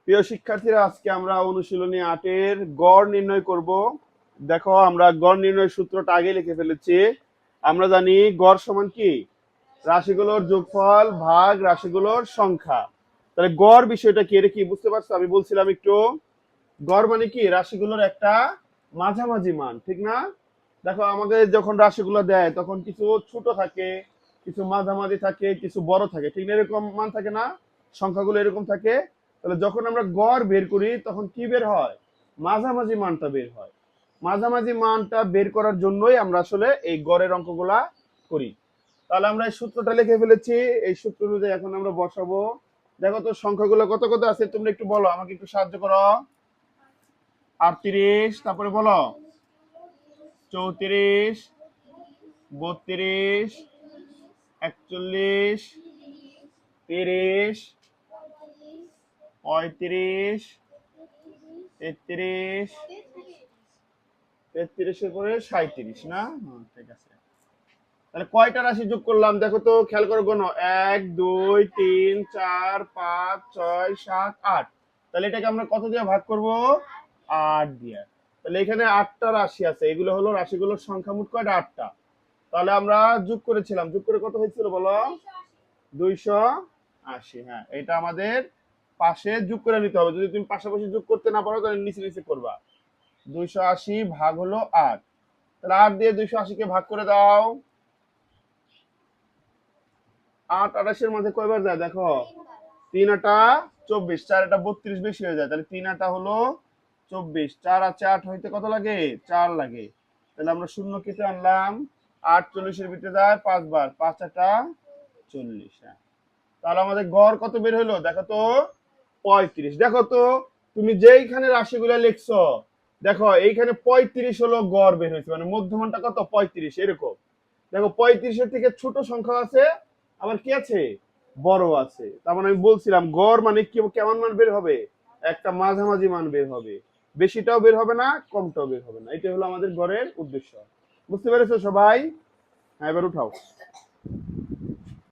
প্রিয় শিক্ষার্থীরা, আজকে আমরা অনুশীলনী ৮ এর গড় নির্ণয় করব। দেখো, আমরা গড় নির্ণয় সূত্রটা আগে লিখে ফেলেছি। আমরা জানি গড় সমান কি? রাশিগুলোর যোগফল ভাগ রাশিগুলোর সংখ্যা। তাহলে গড় বিষয়টা কি, এটা কি বুঝতে পারছো? আমি বলছিলাম একটু, গড় মানে কি? রাশিগুলোর একটা মাঝামাঝি মান, ঠিক না? দেখো, আমাদের যখন রাশিগুলো দেয় তখন কিছু ছোট থাকে, কিছু মাঝামাঝি থাকে, কিছু বড় থাকে, ঠিক না? এরকম মান থাকে না? সংখ্যাগুলো এরকম থাকে। তাহলে যখন আমরা গড় বের করি তখন কি বের হয়? মাঝামাঝি মানটা বের হয়। মাঝামাঝি মানটা বের করার জন্যই আমরা আসলে এই গড়ের অঙ্কগুলা করি। তাহলে আমরা এই সূত্রটা লিখে ফেলেছি। এই সূত্র অনুযায়ী এখন আমরা বসাবো। দেখো তো সংখ্যাগুলো কত কত আছে, তোমরা একটু বলো, আমাকে একটু সাহায্য করো। ৩৮, তারপরে বলো ৩৪, ৩২, ৪১, ৩০, ৩৫, ৩৩, ৩৩-এর পরে ৩৭, না? ঠিক আছে। তাহলে কয়টা রাশি যোগ করলাম দেখো তো, খেয়াল করে গোনো। ১, ২, ৩, ৪, ৫, ৬, ৭, ৮। তাহলে এটাকে আমরা কত দিয়ে ভাগ করব? ৮ দিয়ে। তাহলে এখানে ৮টা রাশি আছে, এগুলো হলো রাশিগুলোর সংখ্যা। মোট কয়টা? ৮টা। তাহলে আমরা যোগ করেছিলাম, যোগ করে কত হয়েছিল বলো? ২৮০। হ্যাঁ, এটা আমাদের পাশে যোগ করে নিতে হবে। যদি তুমি পাশাপাশি যোগ করতে না পারো তাহলে নিচে নিচে করবা। ২৮০ ভাগ হলো ৮। তাহলে ৮ দিয়ে ২৮০ কে ভাগ করে দাও। ৮ ২৮-এর মধ্যে কয়বার যায় দেখো? ৩ ৮ ২৪, ৪ ৮ ৩২ বেশি হয়ে যায়। তাহলে ৩ ৮ হলো ২৪, ৪ আছে ৮ হইতে কত লাগে? ৪ লাগে। তাহলে আমরা শূন্য কেটে আনলাম। ৮ ৪০-এর ভিতরে যায় ৫ বার, ৫ ৮ ৪০। তাহলে আমাদের গড় কত বের হলো দেখো তো? ৩৫। দেখো তো, তুমি যেইখানে রাশিগুলো লিখছো, দেখো এইখানে ৩৫ হলো গড় বের হয়েছে, মানে মধ্যমানটা কত? ৩৫। এরকম দেখো, ৩৫-এর থেকে ছোট সংখ্যা আছে, আবার কি আছে? বড় আছে। তার মানে আমি বলছিলাম গড় মানে কি, কেমন মান বের হবে? একটা মাঝামাঝি মান বের হবে। বেশিটাও বের হবে না, কমটাও বের হবে না। এটা হলো আমাদের গড়ের উদ্দেশ্য। বুঝতে পেরেছো সবাই? হ্যাঁ, এবার উঠাও।